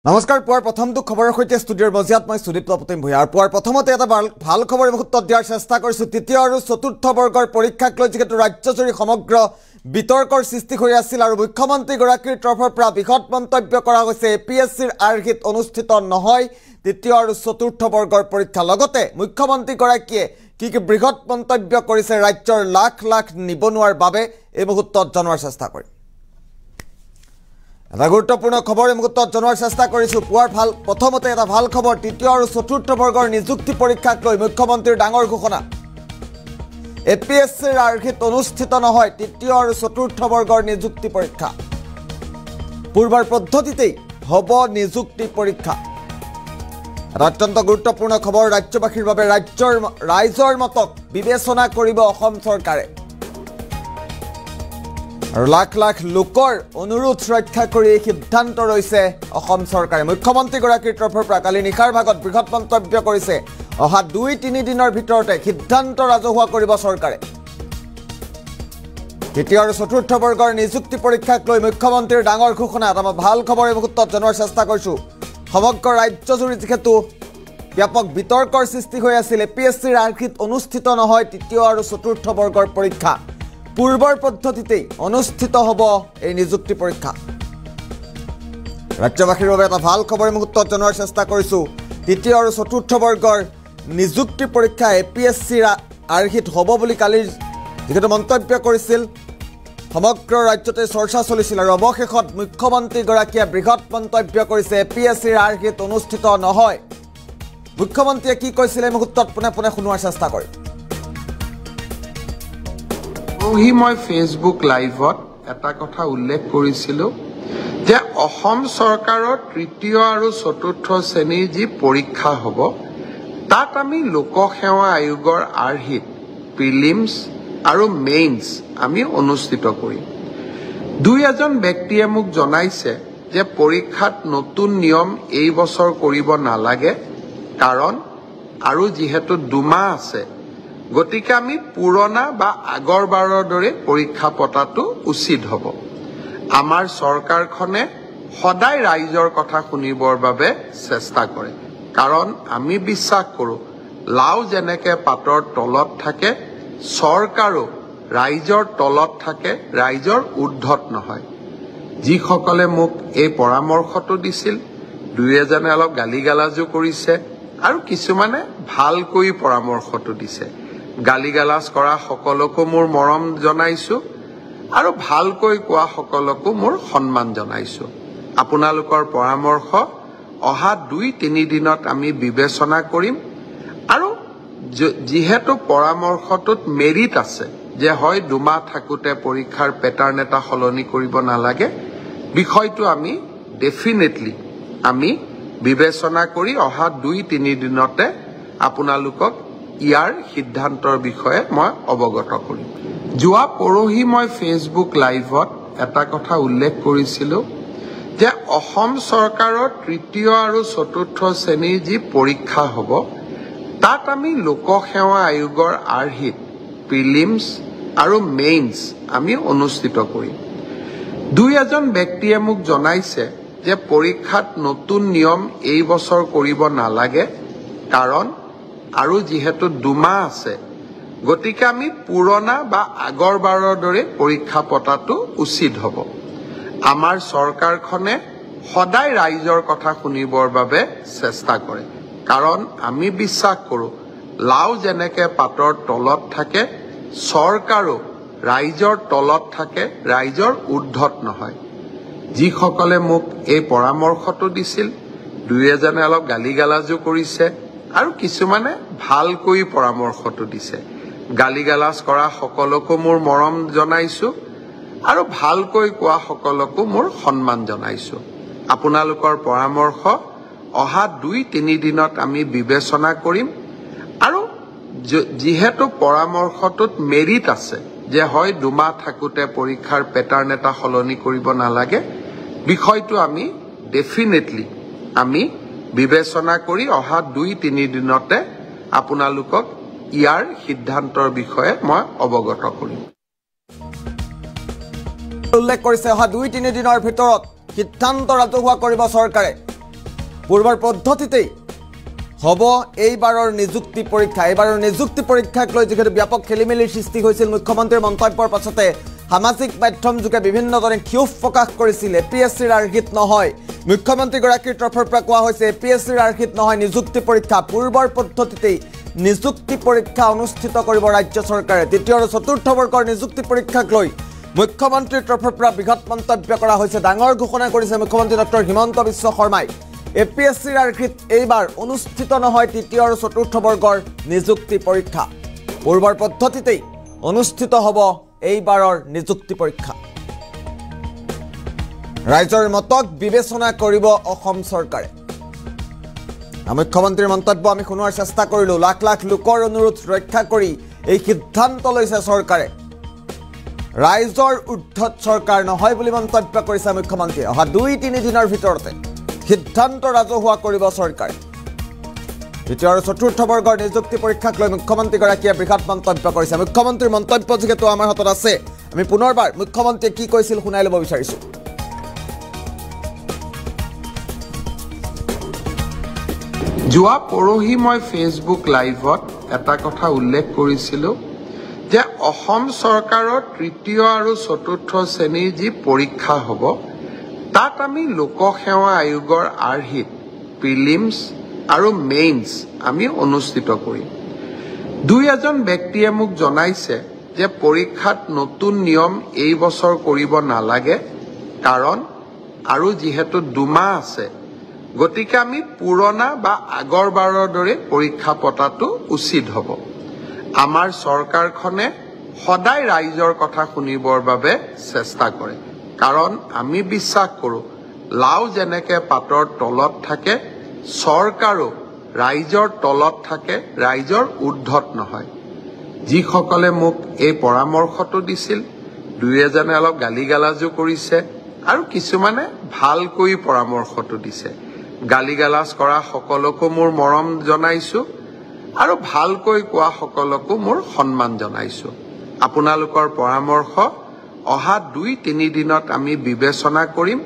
নমস্কাৰ পুৱাৰ প্ৰথমটো খবৰৰ সৈতে ষ্টুডিঅ'ৰ মজিয়াত মই সুদীপ প্ৰতিম ভূঞা আৰু পুৱাৰ প্ৰথমতে এটা ভাল খবৰ মুহূৰ্তত দিয়াৰ চেষ্টা কৰিছোঁ তৃতীয় আৰু চতুৰ্থ বৰ্গৰ পৰীক্ষাক লৈ যিহেতু ৰাজ্যজুৰি সমগ্ৰ বিতৰ্কৰ সৃষ্টি হৈ আছিল আৰু মুখ্যমন্ত্ৰীগৰাকীৰ তৰফৰ পৰা বৃহৎ মন্তব্য কৰা হৈছে এপিএছচিৰ আৰ্হিত অনুষ্ঠিত নহয় তৃতীয় আৰু চতুৰ্থ বৰ্গৰ পৰীক্ষা লগতে মুখ্যমন্ত্ৰীগৰাকীয়ে কি বৃহৎ মন্তব্য কৰিছে ৰাজ্যৰ লাখ লাখ নিবনুৱাৰ বাবে এই মুহূৰ্তত জনোৱাৰ চেষ্টা কৰিম এটা গুৰুত্বপূৰ্ণ খবৰ এই মুহূৰ্তত জনোৱাৰ চেষ্টা কৰিছোঁ পুৱাৰ প্ৰথমতে এটা ভাল খবৰ তৃতীয় আৰু চতুৰ্থ বৰ্গৰ নিযুক্তি পৰীক্ষাক লৈ মুখ্যমন্ত্ৰীৰ ডাঙৰ ঘোষণা এপিএছচিৰ আৰ্হিত অনুষ্ঠিত নহয় তৃতীয় আৰু চতুৰ্থ বৰ্গৰ নিযুক্তি পৰীক্ষা পূৰ্বৰ পদ্ধতিতেই হ'ব নিযুক্তি পৰীক্ষা অত্যন্ত গুৰুত্বপূৰ্ণ খবৰ ৰাজ্যবাসীৰ বাবে ৰাইজৰ মতক বিবেচনা কৰিব অসম চৰকাৰে আৰু লাখ লাখ লোকৰ অনুৰোধ ৰক্ষা কৰি সিদ্ধান্ত লৈছে অসম চৰকাৰে মুখ্যমন্ত্ৰীগৰাকীৰ তৰফৰ পৰা কালি নিশাৰ ভাগত বৃহৎ মন্তব্য কৰিছে অহা 2-3 দিনৰ ভিতৰতে সিদ্ধান্ত ৰাজহুৱা কৰিব চৰকাৰে তৃতীয় আৰু চতুৰ্থ বৰ্গৰ নিযুক্তি পৰীক্ষাক লৈ মুখ্যমন্ত্ৰীৰ ডাঙৰ ঘোষণা এটা ভাল খবৰ এই মুহূৰ্তত জনোৱাৰ চেষ্টা কৰিছোঁ সমগ্ৰ ৰাজ্যজুৰি যিহেতু ব্যাপক বিতৰ্কৰ সৃষ্টি হৈ আছিল এপিএছচিৰ আৰ্হিত অনুষ্ঠিত নহয় তৃতীয় আৰু চতুৰ্থ বৰ্গৰ পৰীক্ষা পূৰ্বৰ পদ্ধতিতেই অনুষ্ঠিত হ'ব এই নিযুক্তি পৰীক্ষা ৰাজ্যবাসীৰ বাবে এটা ভাল খবৰ মুহূৰ্তত জনোৱাৰ চেষ্টা কৰিছোঁ তৃতীয় আৰু চতুৰ্থ বৰ্গৰ নিযুক্তি পৰীক্ষা এপিএছচিৰ আৰ্হিত হ'ব বুলি কালি যিহেতু মন্তব্য কৰিছিল সমগ্ৰ ৰাজ্যতে চৰ্চা চলিছিল আৰু অৱশেষত মুখ্যমন্ত্ৰীগৰাকীয়ে বৃহৎ মন্তব্য কৰিছে এপিএছচিৰ আৰ্হিত অনুষ্ঠিত নহয় মুখ্যমন্ত্ৰীয়ে কি কৈছিল এই মুহূৰ্তত পুনে পুনে শুনোৱাৰ চেষ্টা কৰিম মই ফেচবুক লাইভত এটা কথা উল্লেখ কৰিছিলোঁ যে অসম চৰকাৰৰ তৃতীয় আৰু চতুৰ্থ শ্ৰেণীৰ যি পৰীক্ষা হ'ব তাত আমি লোকসেৱা আয়োগৰ আৰ্হিত প্ৰিলিমছ আৰু মেইনছ আমি অনুষ্ঠিত কৰিম দুই এজন ব্যক্তিয়ে মোক জনাইছে যে পৰীক্ষাত নতুন নিয়ম এই বছৰ কৰিব নালাগে কাৰণ আৰু যিহেতু 2 মাহ আছে গতিকে আমি পুৰণা বা আগৰবাৰৰ দৰে পৰীক্ষা পতাটো উচিত হ'ব আমাৰ চৰকাৰখনে সদায় ৰাইজৰ কথা শুনিবৰ বাবে চেষ্টা কৰে কাৰণ আমি বিশ্বাস কৰোঁ লাও যেনেকে পাতৰ তলত থাকে চৰকাৰো ৰাইজৰ তলত থাকে ৰাইজৰ ঊৰ্ধত নহয় যিসকলে মোক এই পৰামৰ্শটো দিছিল দুই এজনে অলপ গালিগালাজো কৰিছে আৰু কিছুমানে ভালকৈ পৰামৰ্শটো দিছে গালিগালাজ কৰা সকলকো মোৰ মৰম জনাইছোঁ আৰু ভালকৈ কোৱা সকলকো মোৰ সন্মান জনাইছোঁ আপোনালোকৰ পৰামৰ্শ অহা 2-3 দিনত আমি বিবেচনা কৰিম আৰু যিহেতু পৰামৰ্শটোত মেৰিট আছে যে হয় 2 মাহ থাকোঁতে পৰীক্ষাৰ পেটাৰ্ণ এটা সলনি কৰিব নালাগে বিষয়টো আমি ডেফিনেটলি আমি বিবেচনা কৰি অহা 2-3 দিনতে আপোনালোকক ইয়াৰ সিদ্ধান্তৰ বিষয়ে মই অৱগত কৰিম যোৱা পৰহি মই ফেচবুক লাইভত এটা কথা উল্লেখ কৰিছিলোঁ যে অসম চৰকাৰৰ তৃতীয় আৰু চতুৰ্থ শ্ৰেণীৰ যি পৰীক্ষা হ'ব তাত আমি লোকসেৱা আয়োগৰ আৰ্হিত প্ৰিলিমছ আৰু মেইনছ আমি অনুষ্ঠিত কৰিম দুই এজন ব্যক্তিয়ে মোক জনাইছে যে পৰীক্ষাত নতুন নিয়ম এই বছৰ কৰিব নালাগে কাৰণ আৰু যিহেতু 2 মাহ আছে গতিকে আমি পুৰণা বা আগৰবাৰৰ দৰে পৰীক্ষা পতাটো উচিত হ'ব আমাৰ চৰকাৰখনে সদায় ৰাইজৰ কথা শুনিবৰ বাবে চেষ্টা কৰে কাৰণ আমি বিশ্বাস কৰোঁ লাও যেনেকে পাতৰ তলত থাকে চৰকাৰো ৰাইজৰ তলত থাকে ৰাইজৰ ঊৰ্ধত নহয় যিসকলে মোক এই পৰামৰ্শটো দিছিল দুই এজনে অলপ গালিগালাজো কৰিছে আৰু কিছুমানে ভালকৈ পৰামৰ্শটো দিছে গালিগালাজ কৰা সকলকো মোৰ মৰম জনাইছোঁ আৰু ভালকৈ কোৱা সকলকো মোৰ সন্মান জনাইছোঁ আপোনালোকৰ পৰামৰ্শ অহা 2-3 দিনত আমি বিবেচনা কৰিম আৰু যিহেতু পৰামৰ্শটোত মেৰিট আছে যে হয় 2 মাহ থাকোঁতে পৰীক্ষাৰ পেটাৰ্ণ এটা সলনি কৰিব নালাগে বিষয়টো আমি ডেফিনেটলি আমি বিবেচনা কৰি অহা 2-3 দিনতে আপোনালোকক ইয়াৰ সিদ্ধান্তৰ বিষয়ে মই অৱগত কৰিম উল্লেখ কৰিছে অহা 2-3 দিনৰ ভিতৰত সিদ্ধান্ত ৰাজহুৱা কৰিব চৰকাৰে পূৰ্বৰ পদ্ধতিতেই হ'ব এইবাৰৰ নিযুক্তি পৰীক্ষা। এইবাৰৰ নিযুক্তি পৰীক্ষাক লৈ যিহেতু ব্যাপক খেলিমেলিৰ সৃষ্টি হৈছিল, মুখ্যমন্ত্ৰীৰ মন্তব্যৰ পাছতে সামাজিক মাধ্যম যোগে বিভিন্নজনে ক্ষোভ প্ৰকাশ কৰিছিল। APSCৰ আৰ্হিত নহয়, মুখ্যমন্ত্ৰীগৰাকীৰ তৰফৰ পৰা কোৱা হৈছে APSCৰ আৰ্হিত নহয় নিযুক্তি পৰীক্ষা। পূৰ্বৰ পদ্ধতিতেই নিযুক্তি পৰীক্ষা অনুষ্ঠিত কৰিব ৰাজ্য চৰকাৰে। তৃতীয় আৰু চতুৰ্থ বৰ্গৰ নিযুক্তি পৰীক্ষাক লৈ মুখ্যমন্ত্ৰীৰ তৰফৰ পৰা বৃহৎ মন্তব্য কৰা হৈছে। ডাঙৰ ঘোষণা কৰিছে মুখ্যমন্ত্ৰী ডক্টৰ হিমন্ত বিশ্ব শৰ্মাই। APSCৰ আৰ্হিত এইবাৰ অনুষ্ঠিত নহয় তৃতীয় আৰু চতুৰ্থ বৰ্গৰ নিযুক্তি পৰীক্ষা। পূৰ্বৰ পদ্ধতিতেই অনুষ্ঠিত হ'ব এইবাৰৰ নিযুক্তি পৰীক্ষা। ৰাইজৰ মতক বিবেচনা কৰিব অসম চৰকাৰে। মুখ্যমন্ত্ৰীৰ মন্তব্য আমি শুনোৱাৰ চেষ্টা কৰিলোঁ। লাখ লাখ লোকৰ অনুৰোধ ৰক্ষা কৰি এই সিদ্ধান্ত লৈছে চৰকাৰে। ৰাইজৰ ঊৰ্ধত চৰকাৰ নহয় বুলি মন্তব্য কৰিছে মুখ্যমন্ত্ৰীয়ে। অহা 2-3 দিনৰ ভিতৰতে সিদ্ধান্ত ৰাজহুৱা কৰিব চৰকাৰে। তৃতীয় আৰু চতুৰ্থ বৰ্গৰ নিযুক্তি পৰীক্ষাক লৈ মুখ্যমন্ত্ৰীগৰাকীয়ে বৃহৎ মন্তব্য কৰিছে। মুখ্যমন্ত্ৰীৰ মন্তব্য যিহেতু আমাৰ হাতত আছে, আমি পুনৰবাৰ মুখ্যমন্ত্ৰীয়ে কি কৈছিল শুনাই ল'ব বিচাৰিছোঁ। যোৱা পৰহি মই ফেচবুক লাইভত এটা কথা উল্লেখ কৰিছিলোঁ যে অসম চৰকাৰৰ তৃতীয় আৰু চতুৰ্থ শ্ৰেণীৰ যি পৰীক্ষা হ'ব, তাত আমি লোকসেৱা আয়োগৰ আৰ্হিত প্ৰিলিমছ আৰু মেইনছ আমি অনুষ্ঠিত কৰিম। 2-এজন ব্যক্তিয়ে মোক জনাইছে যে পৰীক্ষাত নতুন নিয়ম এই বছৰ কৰিব নালাগে, কাৰণ আৰু যিহেতু 2 মাহ আছে, গতিকে আমি পুৰণা বা আগৰবাৰৰ দৰে পৰীক্ষা পতাটো উচিত হ'ব। আমাৰ চৰকাৰখনে সদায় ৰাইজৰ কথা শুনিবৰ বাবে চেষ্টা কৰে, কাৰণ আমি বিশ্বাস কৰোঁ লাও যেনেকৈ পাতৰ তলত থাকে, চৰকাৰো ৰাইজৰ তলত থাকে, ৰাইজৰ ঊৰ্ধত নহয়। যিসকলে মোক এই পৰামৰ্শটো দিছিল, 2-এজনে অলপ গালি গালাজো কৰিছে আৰু কিছুমানে ভালকৈ পৰামৰ্শটো দিছে। গালি গালাজ কৰা সকলকো মোৰ মৰম জনাইছোঁ আৰু ভালকৈ কোৱা সকলকো মোৰ সন্মান জনাইছোঁ। আপোনালোকৰ পৰামৰ্শ অহা 2-3 দিনত আমি বিবেচনা কৰিম